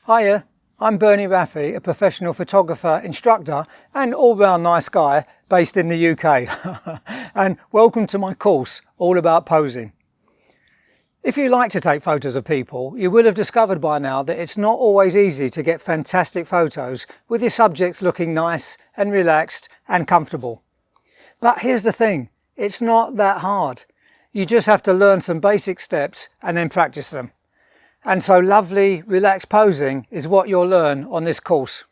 Hiya, I'm Bernie Raffe, a professional photographer, instructor and all-round nice guy based in the UK. And welcome to my course all about posing. If you like to take photos of people, you will have discovered by now that it's not always easy to get fantastic photos with your subjects looking nice and relaxed and comfortable. But here's the thing, it's not that hard. You just have to learn some basic steps and then practice them. And so lovely, relaxed posing is what you'll learn on this course.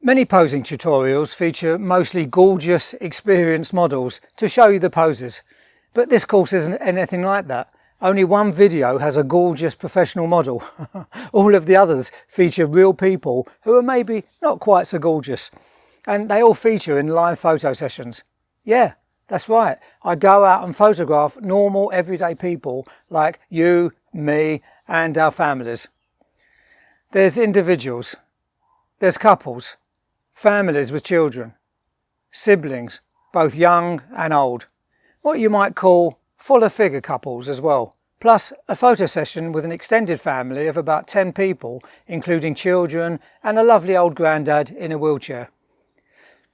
Many posing tutorials feature mostly gorgeous, experienced models to show you the poses. But this course isn't anything like that. Only one video has a gorgeous professional model. All of the others feature real people who are maybe not quite so gorgeous. And they all feature in live photo sessions. Yeah, that's right. I go out and photograph normal, everyday people like you, me, and our families. There's individuals, there's couples, families with children, siblings, both young and old, what you might call fuller figure couples as well, plus a photo session with an extended family of about 10 people, including children and a lovely old grandad in a wheelchair.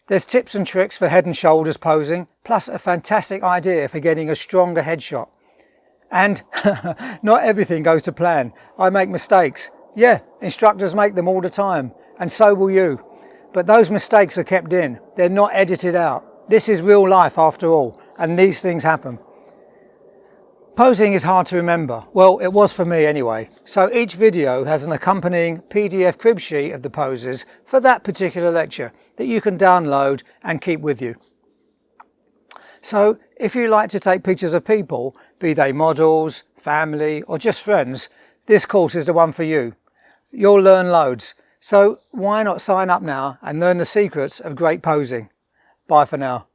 There's tips and tricks for head and shoulders posing, plus a fantastic idea for getting a stronger headshot. And not everything goes to plan. I make mistakes. Yeah, instructors make them all the time, and so will you. But those mistakes are kept in. They're not edited out. This is real life after all, and these things happen. Posing is hard to remember. Well, it was for me anyway. So each video has an accompanying PDF crib sheet of the poses for that particular lecture that you can download and keep with you. So if you like to take pictures of people, be they models, family or just friends, this course is the one for you. You'll learn loads. So why not sign up now and learn the secrets of great posing? Bye for now.